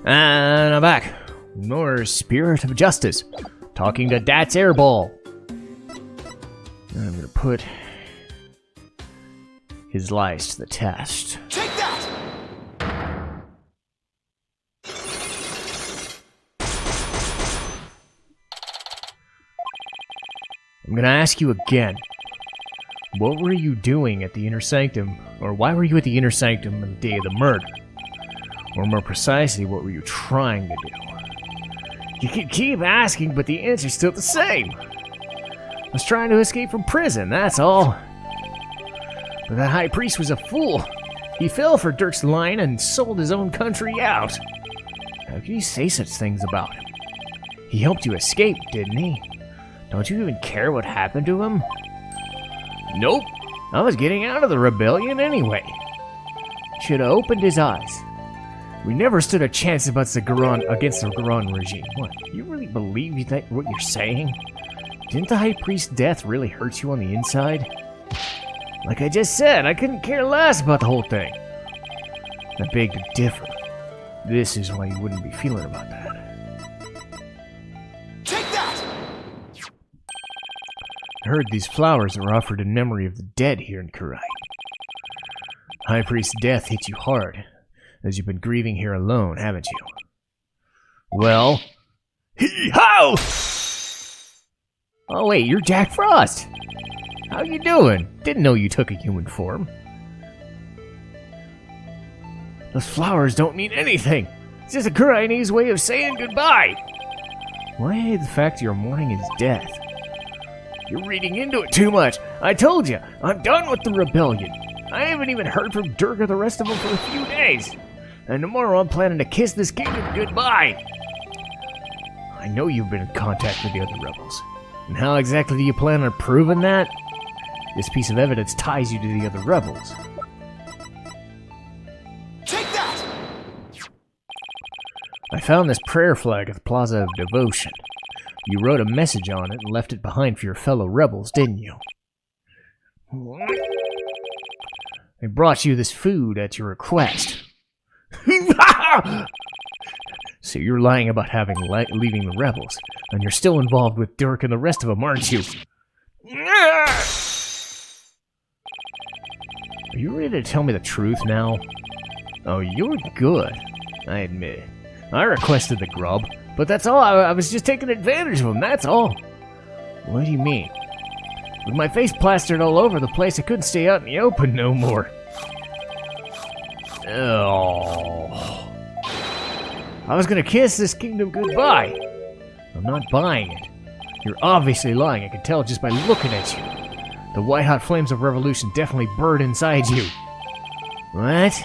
And I'm back. More Spirit of Justice. Talking to Dat's Airball. And I'm gonna put his lies to the test. Take that! I'm gonna ask you again. What were you doing at the Inner Sanctum? Or why were you at the Inner Sanctum on the day of the murder? Or more precisely, what were you trying to do? You can keep asking, but the answer's still the same. I was trying to escape from prison, that's all. But that high priest was a fool. He fell for Dirk's line and sold his own country out. How can you say such things about him? He helped you escape, didn't he? Don't you even care what happened to him? Nope. I was getting out of the rebellion anyway. Should have opened his eyes. We never stood a chance against the Garon regime. What? You really believe what you're saying? Didn't the High Priest's death really hurt you on the inside? Like I just said, I couldn't care less about the whole thing. I beg to differ. This is why you wouldn't be feeling about that. Take that! I heard these flowers are offered in memory of the dead here in Rite. High Priest's death hit you hard, as you've been grieving here alone, haven't you? Well, hee-ho! Oh wait, you're Jack Frost! How you doing? Didn't know you took a human form. Those flowers don't mean anything! It's just a Chinese way of saying goodbye! Why the fact you're mourning his death? You're reading into it too much! I told you, I'm done with the rebellion! I haven't even heard from Dirk or the rest of them for a few days! And tomorrow I'm planning to kiss this kingdom goodbye! I know you've been in contact with the other rebels. And how exactly do you plan on proving that? This piece of evidence ties you to the other rebels. Take that! I found this prayer flag at the Plaza of Devotion. You wrote a message on it and left it behind for your fellow rebels, didn't you? I brought you this food at your request. So you're lying about leaving the rebels, and you're still involved with Dirk and the rest of them, aren't you? Are you ready to tell me the truth now? Oh, you're good, I admit. I requested the grub, but that's all. I was just taking advantage of him, that's all. What do you mean? With my face plastered all over the place, I couldn't stay out in the open no more. Oh. I was gonna kiss this kingdom goodbye. I'm not buying it. You're obviously lying, I can tell just by looking at you. The white-hot flames of revolution definitely burned inside you. What?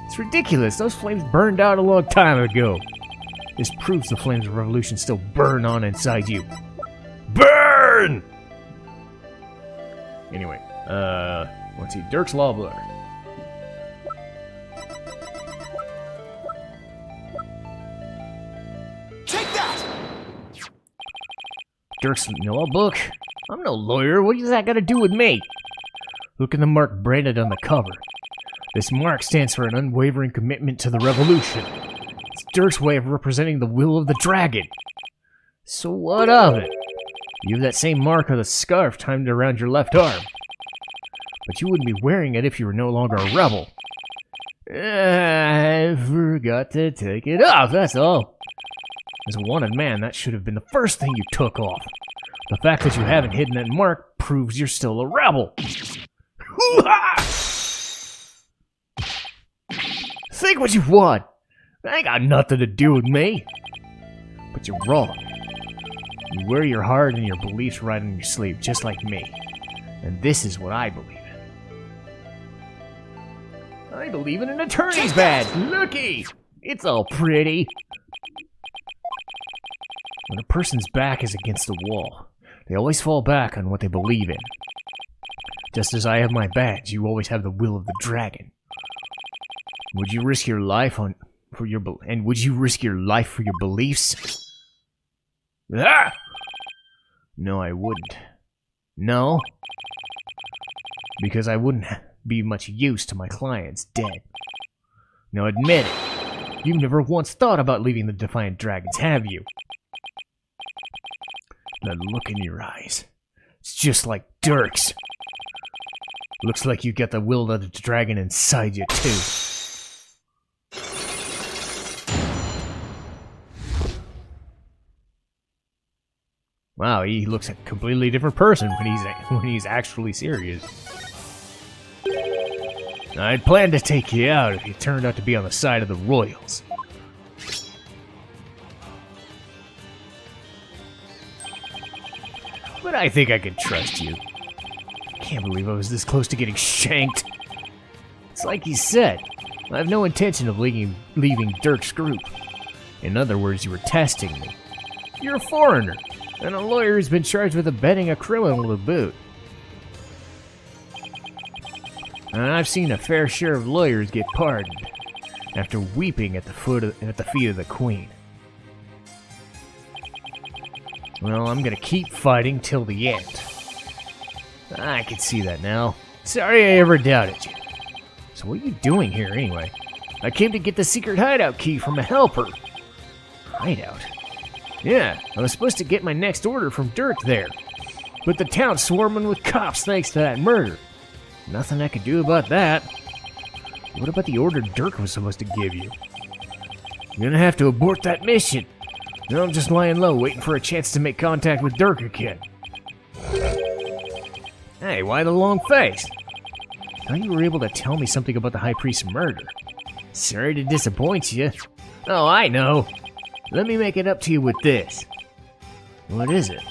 It's ridiculous, those flames burned out a long time ago. This proves the flames of revolution still burn on inside you. Burn! Anyway, let's see, Dirk's Law Book. Take that! Dirk's Law Book? I'm no lawyer, what does that got to do with me? Look at the mark branded on the cover. This mark stands for an unwavering commitment to the revolution. It's Dirk's way of representing the will of the dragon. So what of it? You have that same mark on the scarf tied around your left arm. But you wouldn't be wearing it if you were no longer a rebel. I forgot to take it off, that's all. As a wanted man, that should have been the first thing you took off. The fact that you haven't hidden that mark proves you're still a rebel. Think what you want. That ain't got nothing to do with me. But you're wrong. You wear your heart and your beliefs right on your sleeve, just like me. And this is what I believe in. I believe in an attorney's badge. Looky! It's all pretty. When a person's back is against the wall, they always fall back on what they believe in. Just as I have my badge, you always have the will of the dragon. Would you risk your life for your beliefs? Ah! No, I wouldn't. No, because I wouldn't be much use to my clients dead. Now admit it. You've never once thought about leaving the Defiant Dragons, have you? That look in your eyes. It's just like Dirk's. Looks like you got the will of the dragon inside you, too. Wow, he looks like a completely different person when he's actually serious. I'd planned to take you out if you turned out to be on the side of the royals. But I think I can trust you. Can't believe I was this close to getting shanked. It's like he said, I have no intention of leaving Dirk's group. In other words, you were testing me. You're a foreigner, and a lawyer who's been charged with abetting a criminal to boot. And I've seen a fair share of lawyers get pardoned after weeping at the feet of the Queen. Well, I'm gonna keep fighting till the end. I can see that now. Sorry I ever doubted you. So what are you doing here anyway? I came to get the secret hideout key from a helper. Hideout? Yeah, I was supposed to get my next order from Dirk there. But the town's swarming with cops thanks to that murder. Nothing I could do about that. What about the order Dirk was supposed to give you? You're gonna have to abort that mission. No, I'm just lying low, waiting for a chance to make contact with Dirk again. Hey, why the long face? Thought you were able to tell me something about the High Priest's murder. Sorry to disappoint you. Oh, I know. Let me make it up to you with this. What is it?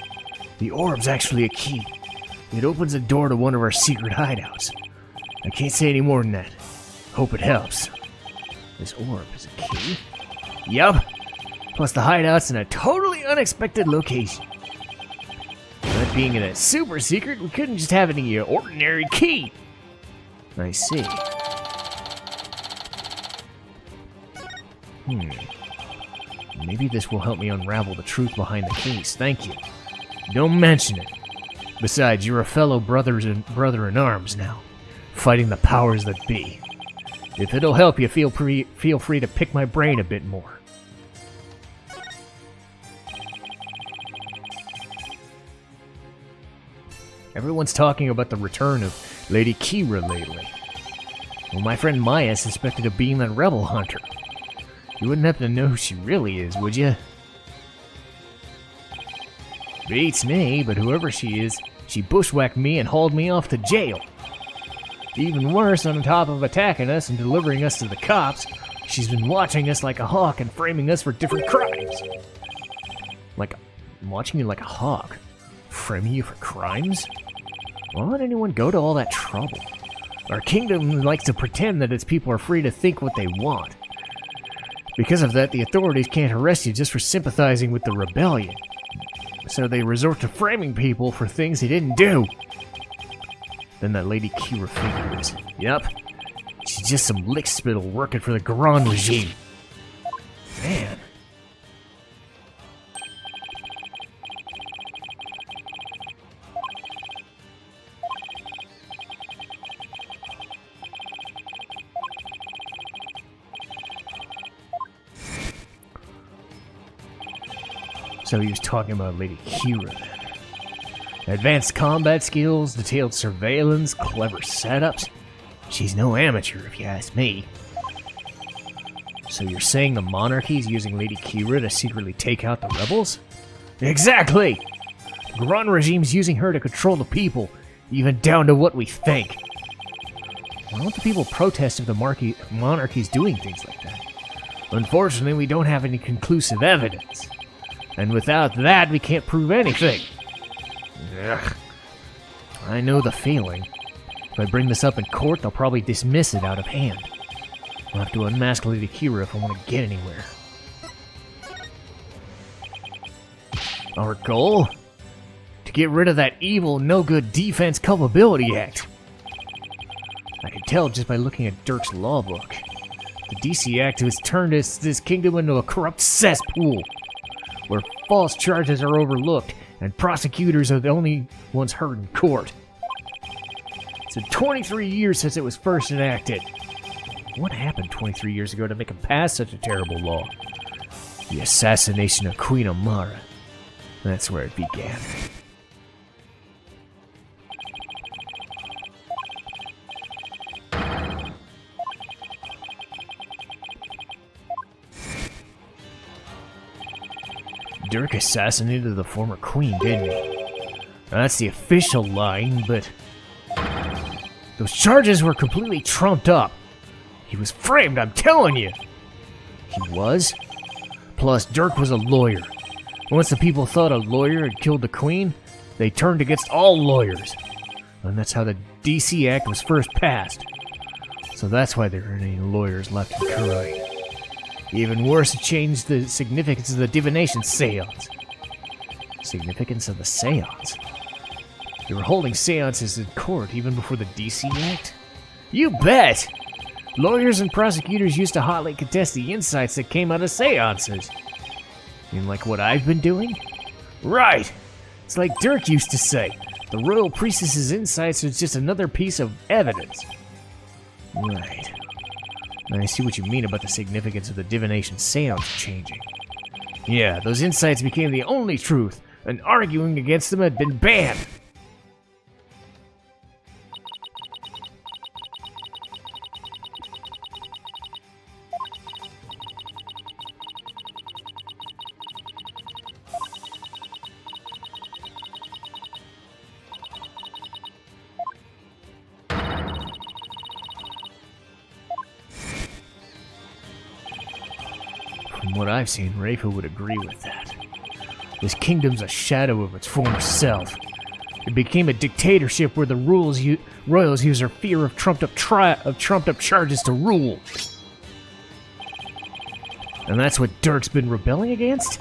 The orb's actually a key. It opens a door to one of our secret hideouts. I can't say any more than that. Hope it helps. This orb is a key? Yup. Plus the hideout's in a totally unexpected location. That being in a super secret, we couldn't just have any ordinary key. I see. Maybe this will help me unravel the truth behind the case. Thank you. Don't mention it. Besides, you're a fellow brother in arms now, fighting the powers that be. If it'll help you, feel free to pick my brain a bit more. Everyone's talking about the return of Lady Kira lately. Well, my friend Maya suspected of being that rebel hunter. You wouldn't happen to know who she really is, would you? Beats me, but whoever she is, she bushwhacked me and hauled me off to jail. Even worse, on top of attacking us and delivering us to the cops, she's been watching us like a hawk and framing us for different crimes. Watching you like a hawk? Framing you for crimes? Why would anyone go to all that trouble? Our kingdom likes to pretend that its people are free to think what they want. Because of that, the authorities can't arrest you just for sympathizing with the rebellion. So they resort to framing people for things they didn't do. Then that Lady Kira figures. Yup. She's just some lick spittle working for the Grand regime. Man. So he was talking about Lady Kira then. Advanced combat skills, detailed surveillance, clever setups. She's no amateur, if you ask me. So you're saying the monarchy's using Lady Kira to secretly take out the rebels? Exactly! The Grand regime's using her to control the people, even down to what we think. Why don't the people protest if the monarchy's doing things like that? Unfortunately, we don't have any conclusive evidence. And without that, we can't prove anything. Ugh. I know the feeling. If I bring this up in court, they'll probably dismiss it out of hand. I'll have to unmask Lady Kira if I want to get anywhere. Our goal? To get rid of that evil, no-good Defense Culpability Act. I can tell just by looking at Dirk's law book. The DC Act has turned this kingdom into a corrupt cesspool, where false charges are overlooked and prosecutors are the only ones heard in court. It's been 23 years since it was first enacted. What happened 23 years ago to make him pass such a terrible law? The assassination of Queen Amara. That's where it began. Dirk assassinated the former queen, didn't he? Now, that's the official line, but those charges were completely trumped up. He was framed, I'm telling you. He was? Plus, Dirk was a lawyer. Once the people thought a lawyer had killed the queen, they turned against all lawyers. And that's how the DC Act was first passed. So that's why there aren't any lawyers left in Rite. Even worse, it changed the significance of the divination seance. Significance of the seance? They were holding seances in court even before the DC Act? You bet! Lawyers and prosecutors used to hotly contest the insights that came out of seances. You mean like what I've been doing? Right! It's like Dirk used to say, the royal priestess's insights was just another piece of evidence. Right. Now I see what you mean about the significance of the divination seance changing. Yeah, those insights became the only truth, and arguing against them had been banned. From what I've seen, Rafa would agree with that. This kingdom's a shadow of its former self. It became a dictatorship where the royals use their fear of trumped-up charges to rule. And that's what Dirk's been rebelling against?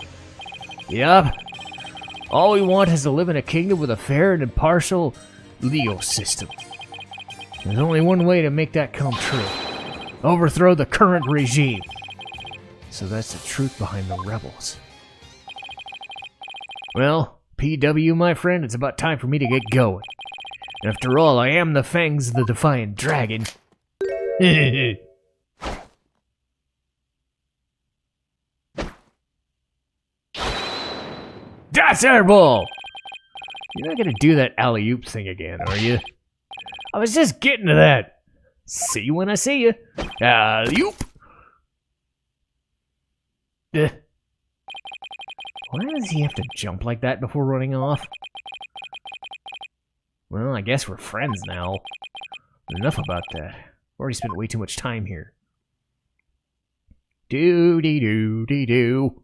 Yup. All we want is to live in a kingdom with a fair and impartial legal system. There's only one way to make that come true. Overthrow the current regime. So that's the truth behind the rebels. Well, PW, my friend, it's about time for me to get going. After all, I am the Fangs of the Defiant Dragon. That's airball! You're not gonna do that alley-oop thing again, are you? I was just getting to that. See you when I see you. Alley-oop! Why does he have to jump like that before running off? Well, I guess we're friends now. Enough about that. Already spent way too much time here. Do-dee-doo-dee-doo.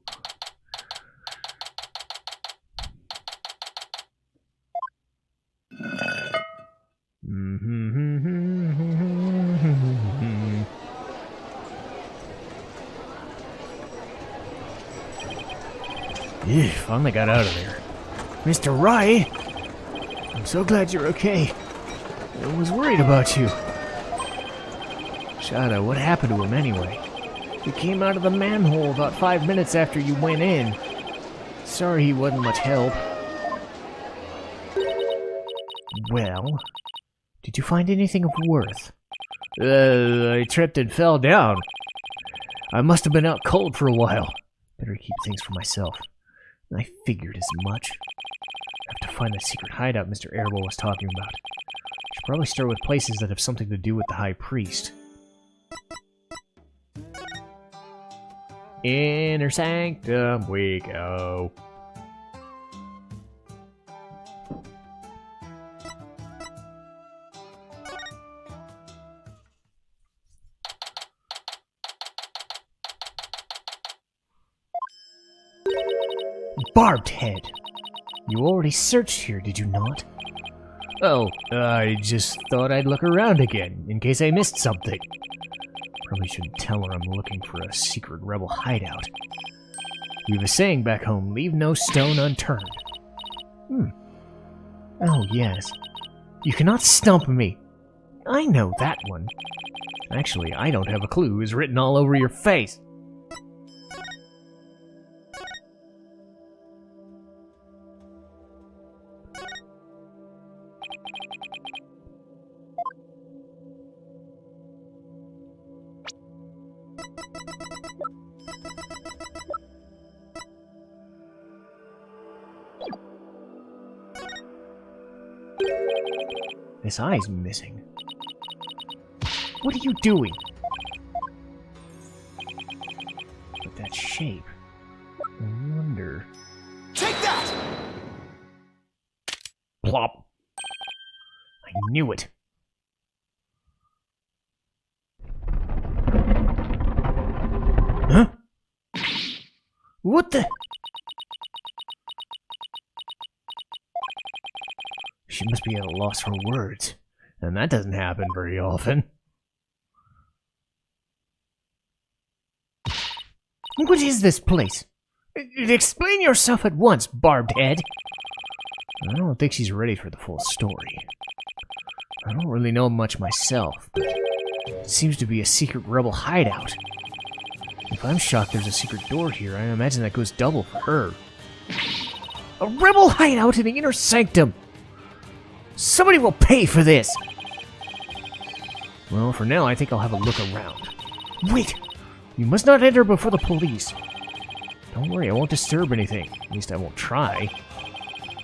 Finally got out of there. Mr. Rite! I'm so glad you're okay. I was worried about you. Shada, what happened to him anyway? He came out of the manhole about 5 minutes after you went in. Sorry he wasn't much help. Well, did you find anything of worth? I tripped and fell down. I must have been out cold for a while. Better keep things for myself. I figured as much. I have to find that secret hideout Mr. Airball was talking about. Should probably start with places that have something to do with the High Priest. Inner Sanctum we go. Barbed head. You already searched here, did you not? Oh, I just thought I'd look around again, in case I missed something. Probably shouldn't tell her I'm looking for a secret rebel hideout. We have a saying back home, leave no stone unturned. Oh, yes. You cannot stump me. I know that one. Actually, I don't have a clue. It's written all over your face. This eye's missing. What are you doing? But that shape. I wonder. Take that! Plop. I knew it. Huh? What the? She must be at a loss for words, and that doesn't happen very often. What is this place? Explain yourself at once, barbed head. I don't think she's ready for the full story. I don't really know much myself, but it seems to be a secret rebel hideout. If I'm shocked there's a secret door here, I imagine that goes double for her. A rebel hideout in the inner sanctum! Somebody will pay for this! Well, for now, I think I'll have a look around. Wait! You must not enter before the police. Don't worry, I won't disturb anything. At least I won't try.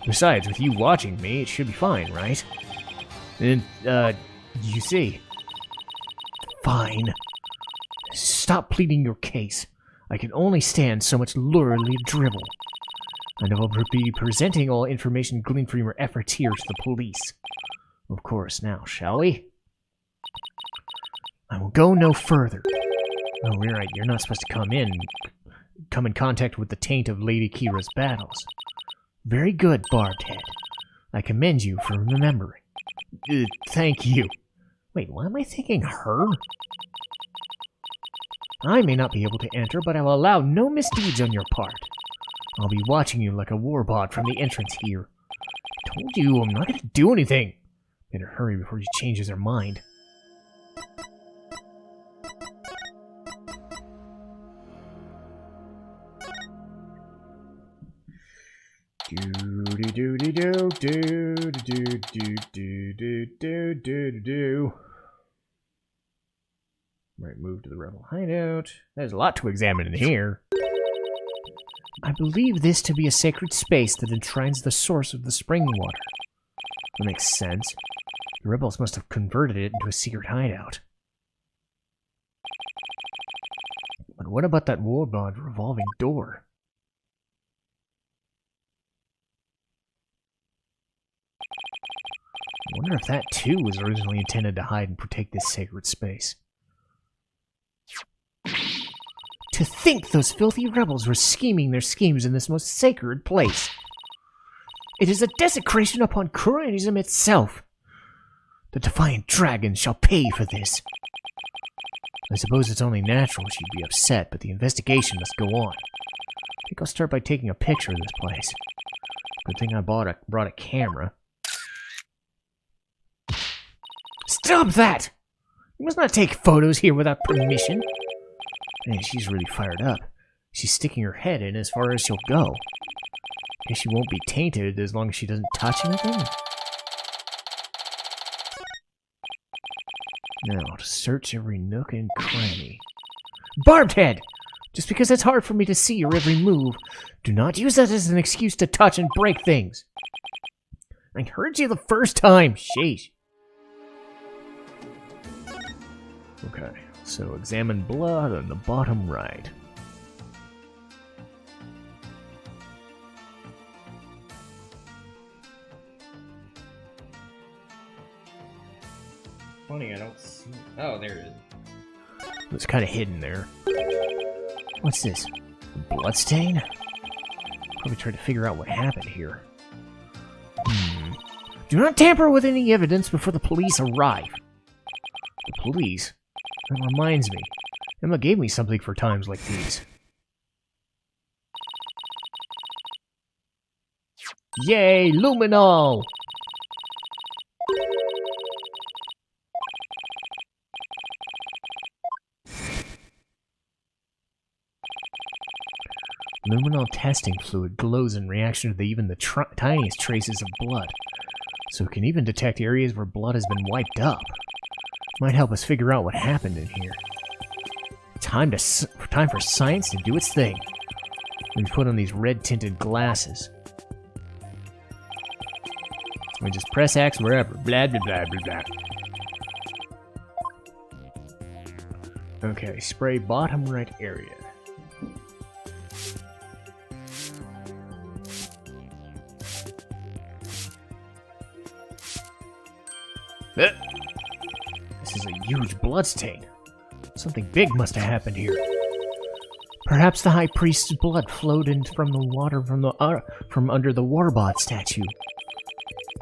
Besides, with you watching me, it should be fine, right? And, you see. Fine. Stop pleading your case. I can only stand so much luridly dribble. And I will be presenting all information gleaned from your efforts here to the police. Of course, now, shall we? I will go no further. Oh, you're right, you're not supposed to come in contact with the taint of Lady Kira's battles. Very good, barbed head. I commend you for remembering. Thank you. Wait, why am I thinking her? I may not be able to enter, but I will allow no misdeeds on your part. I'll be watching you like a warbot from the entrance here. I told you I'm not going to do anything. Better hurry before she changes her mind. Right, move to the rebel hideout. There's a lot to examine in here. I believe this to be a sacred space that enshrines the source of the spring water. That makes sense. The rebels must have converted it into a secret hideout. But what about that warbot revolving door? I wonder if that too was originally intended to hide and protect this sacred space. To think those filthy rebels were scheming their schemes in this most sacred place. It is a desecration upon Koreanism itself. The defiant dragon shall pay for this. I suppose it's only natural she'd be upset, but the investigation must go on. I think I'll start by taking a picture of this place. Good thing I brought a camera. Stop that! You must not take photos here without permission. Man, she's really fired up. She's sticking her head in as far as she'll go. Guess she won't be tainted as long as she doesn't touch anything. Now, to search every nook and cranny. Barbed head! Just because it's hard for me to see your every move, do not use that as an excuse to touch and break things. I heard you the first time. Sheesh. Okay, so examine blood on the bottom right. Funny, I don't see. Oh, there it is. It's kind of hidden there. What's this? A bloodstain? Probably try to figure out what happened here. Do not tamper with any evidence before the police arrive. The police? That reminds me. Emma gave me something for times like these. Yay, luminol! Luminol testing fluid glows in reaction to even the tiniest traces of blood, so it can even detect areas where blood has been wiped up. Might help us figure out what happened in here. Time for science to do its thing. Let me put on these red-tinted glasses. We just press X wherever. Blah, blah, blah, blah, blah. Okay, spray bottom right area. This is a huge bloodstain. Something big must have happened here. Perhaps the High Priest's blood flowed in from the water from under the Warbot statue.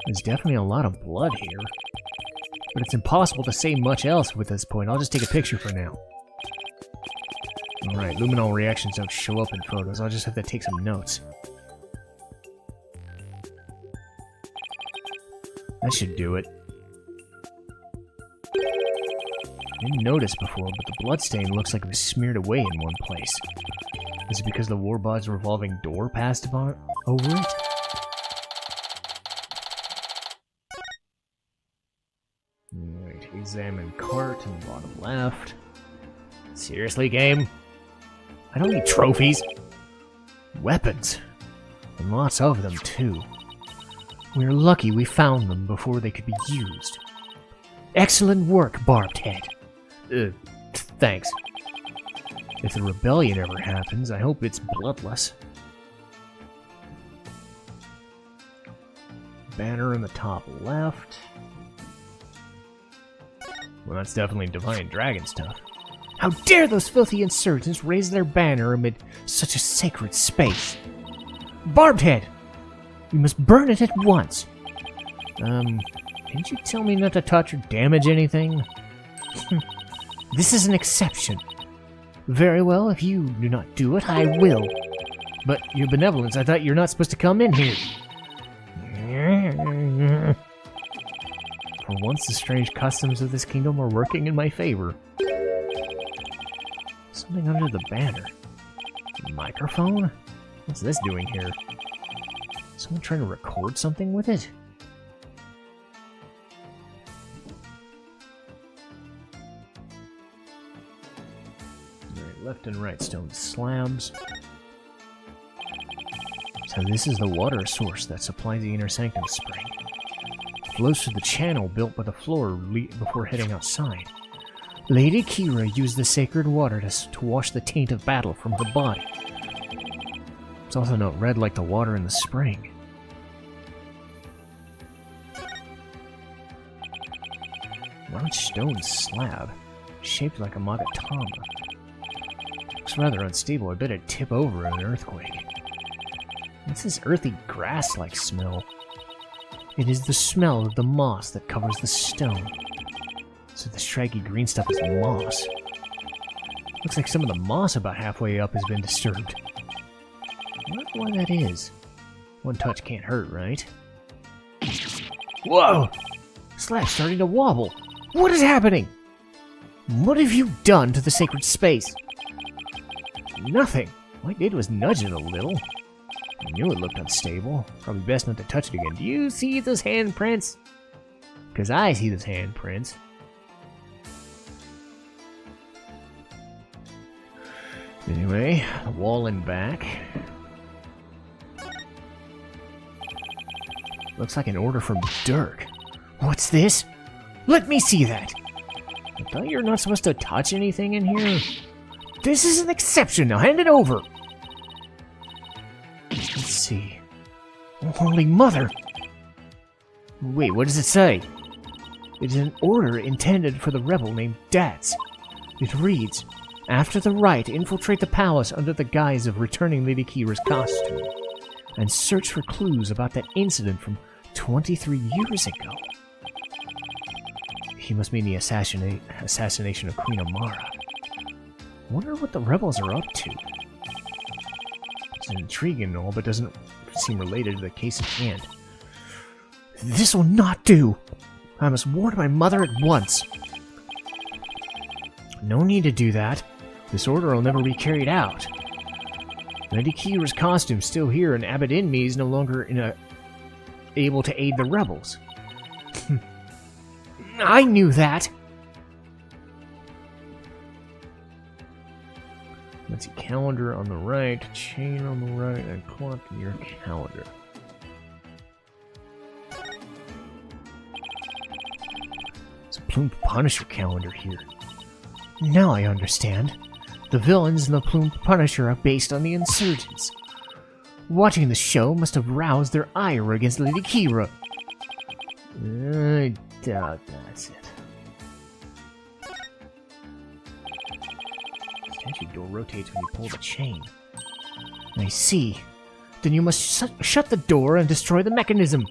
There's definitely a lot of blood here. But it's impossible to say much else with this point. I'll just take a picture for now. Alright, luminol reactions don't show up in photos. I'll just have to take some notes. That should do it. I didn't notice before, but the bloodstain looks like it was smeared away in one place. Is it because the Warbot's revolving door passed over it? Alright, examine cart in the bottom left. Seriously, game? I don't need trophies. Weapons. And lots of them, too. We're lucky we found them before they could be used. Excellent work, Barbed Head. Thanks. If the rebellion ever happens, I hope it's bloodless. Banner in the top left. Well, that's definitely Divine Dragon stuff. How dare those filthy insurgents raise their banner amid such a sacred space? Barbed Head! You must burn it at once. Didn't you tell me not to touch or damage anything? This is an exception. Very well, if you do not do it, I will. But, your benevolence, I thought you're not supposed to come in here. For once, the strange customs of this kingdom are working in my favor. Something under the banner. A microphone? What's this doing here? Someone trying to record something with it? Left and right stone slabs. So this is the water source that supplies the inner sanctum spring. It flows through the channel built by the floor before heading outside. Lady Kira used the sacred water to wash the taint of battle from her body. It's also not red like the water in the spring. Large stone slab, shaped like a magatama. Looks rather unstable. I bet it'd tip over in an earthquake. What's this earthy grass-like smell? It is the smell of the moss that covers the stone. So the shaggy green stuff is moss. Looks like some of the moss about halfway up has been disturbed. I wonder why that is. One touch can't hurt, right? Whoa! Slab's starting to wobble. What is happening? What have you done to the sacred space? Nothing. All I did was nudge it a little. I knew it looked unstable. Probably best not to touch it again. Do you see those handprints? Because I see those handprints. Anyway, the wall and back. Looks like an order from Dirk. What's this? Let me see that! I thought you were not supposed to touch anything in here. This is an exception, now hand it over! Let's see. Oh, Holy Mother! Wait, what does it say? It is an order intended for the rebel named Dats. It reads, after the Rite, infiltrate the palace under the guise of returning Lady Kira's costume, and search for clues about that incident from 23 years ago. He must mean the assassination of Queen Amara. Wonder what the rebels are up to. It's intriguing and all, but doesn't seem related to the case at hand. This will not do! I must warn my mother at once. No need to do that. This order will never be carried out. Lady Kira's costume's still here, and Abbot Inmi is no longer able to aid the rebels. I knew that! Let's see, calendar on the right, chain on the right, and clock in your calendar. Plumed Punisher calendar here. Now I understand. The villains in the Plumed Punisher are based on the insurgents. Watching the show must have roused their ire against Lady Kira. I doubt that's it. Statue door rotates when you pull the chain. I see. Then you must shut the door and destroy the mechanism.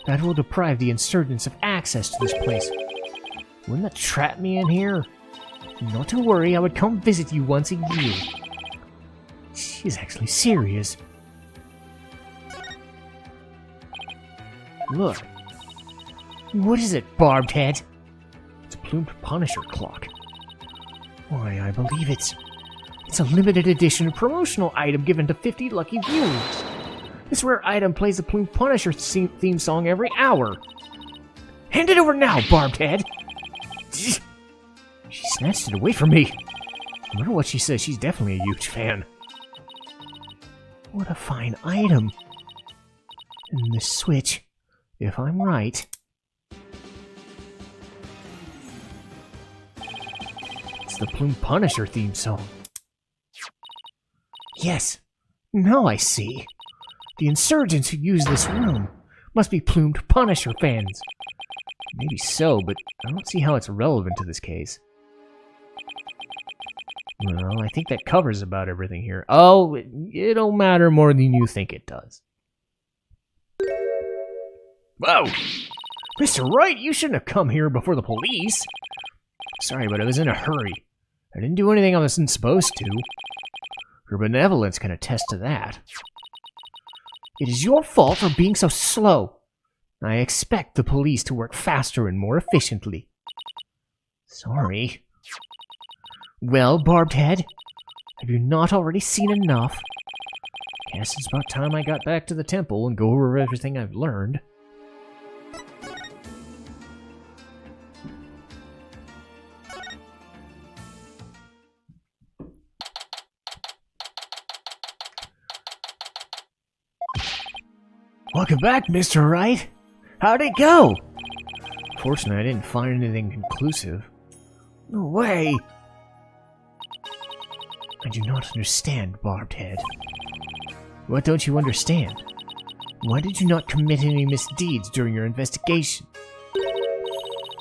That will deprive the insurgents of access to this place. Wouldn't that trap me in here? Not to worry, I would come visit you once a year. She's actually serious. Look. What is it, barbed head? It's a Plumed Punisher clock. Why, I believe it's a limited edition promotional item given to 50 lucky viewers. This rare item plays the Plumed Punisher theme song every hour. Hand it over now, barbed head! She snatched it away from me. No matter what she says, she's definitely a huge fan. What a fine item. And this switch, if I'm right... it's the Plumed Punisher theme song. Yes, now I see. The insurgents who use this room must be Plumed Punisher fans. Maybe so, but I don't see how it's relevant to this case. Well, I think that covers about everything here. Oh, it'll matter more than you think it does. Whoa! Mr. Wright, you shouldn't have come here before the police. Sorry, but I was in a hurry. I didn't do anything I wasn't supposed to. Your benevolence can attest to that. It is your fault for being so slow. I expect the police to work faster and more efficiently. Sorry. Well, barbed head, have you not already seen enough? Guess it's about time I got back to the temple and go over everything I've learned. Welcome back, Mr. Wright. How'd it go? Fortunately, I didn't find anything conclusive. No way! I do not understand, barbed head. What don't you understand? Why did you not commit any misdeeds during your investigation?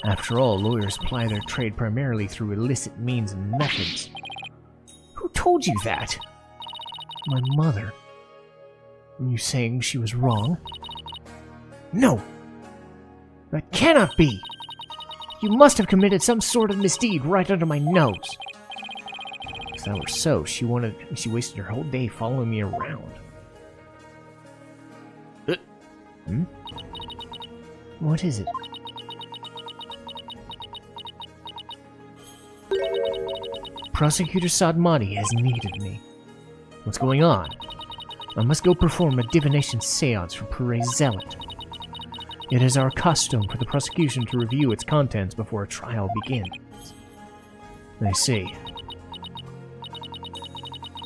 After all, lawyers ply their trade primarily through illicit means and methods. Who told you that? My mother. Are you saying she was wrong? No! That cannot be! You must have committed some sort of misdeed right under my nose. If that were so, she wasted her whole day following me around. What is it? Prosecutor Sadmati has need of me. What's going on? I must go perform a divination seance for Pure's zealot. It is our custom for the prosecution to review its contents before a trial begins. I see.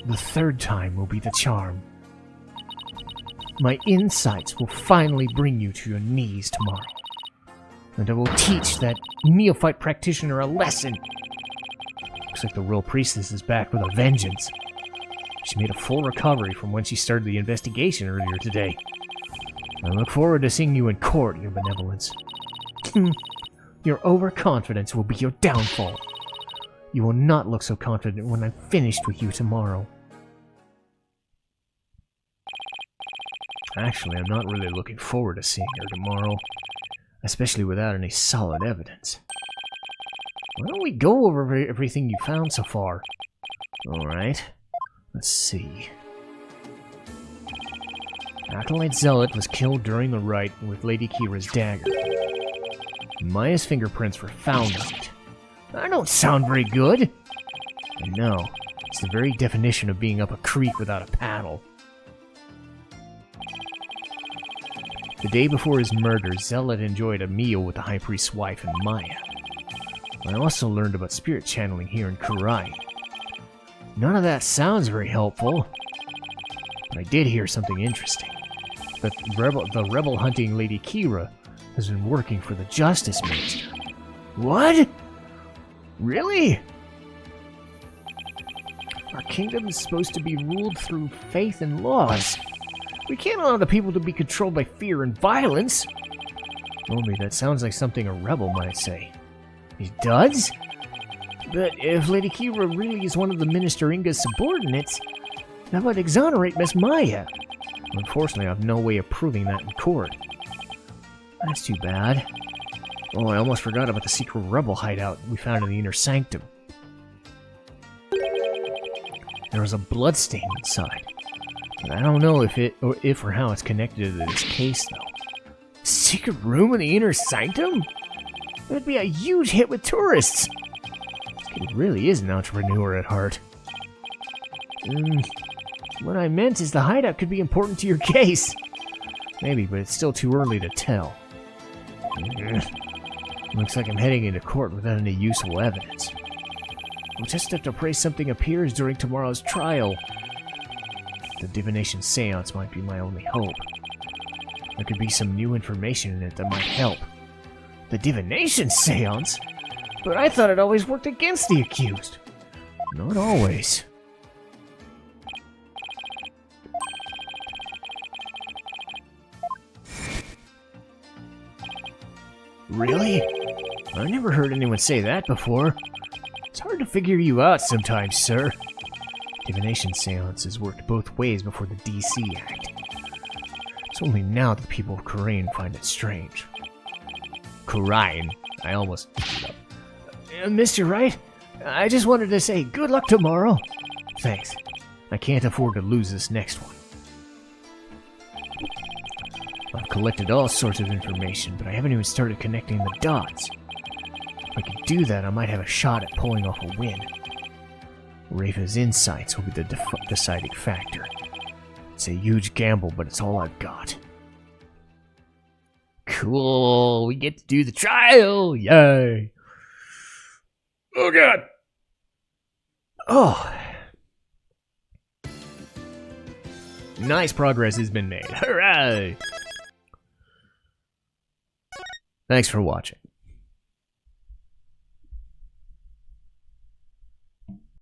The third time will be the charm. My insights will finally bring you to your knees tomorrow. And I will teach that neophyte practitioner a lesson. Looks like the royal priestess is back with a vengeance. She made a full recovery from when she started the investigation earlier today. I look forward to seeing you in court, your benevolence. Your overconfidence will be your downfall. You will not look so confident when I'm finished with you tomorrow. Actually, I'm not really looking forward to seeing her tomorrow, especially without any solid evidence. Why don't we go over everything you found so far? Alright, let's see. Acolyte Zealot was killed during the rite with Lady Kira's dagger. Maya's fingerprints were found on it. That don't sound very good. I know. It's the very definition of being up a creek without a paddle. The day before his murder, Zealot enjoyed a meal with the High Priest's wife and Maya. I also learned about spirit channeling here in Kurai. None of that sounds very helpful. But I did hear something interesting. That the rebel hunting Lady Kira has been working for the Justice Minister. What? Really? Our kingdom is supposed to be ruled through faith and laws. We can't allow the people to be controlled by fear and violence. Normally, that sounds like something a rebel might say. It does? But if Lady Kira really is one of the Minister Inga's subordinates, that would exonerate Miss Maya. Unfortunately, I have no way of proving that in court. That's too bad. Oh, I almost forgot about the secret rebel hideout we found in the Inner Sanctum. There was a bloodstain inside. But I don't know if or how it's connected to this case, though. Secret room in the Inner Sanctum? That would be a huge hit with tourists. This kid really is an entrepreneur at heart. What I meant is the hideout could be important to your case. Maybe, but it's still too early to tell. Looks like I'm heading into court without any useful evidence. We'll just have to pray something appears during tomorrow's trial. The divination seance might be my only hope. There could be some new information in it that might help. The divination seance? But I thought it always worked against the accused. Not always. Really? I never heard anyone say that before. It's hard to figure you out sometimes, sir. Divination seances worked both ways before the DC Act. It's only now that the people of Khura'in find it strange. Khura'in? I almost... Mr. Wright, I just wanted to say good luck tomorrow. Thanks. I can't afford to lose this next one. I've collected all sorts of information, but I haven't even started connecting the dots. If I could do that, I might have a shot at pulling off a win. Rafa's insights will be the deciding factor. It's a huge gamble, but it's all I've got. Cool, we get to do the trial! Yay! Oh god! Oh! Nice progress has been made. Hooray! Thanks for watching.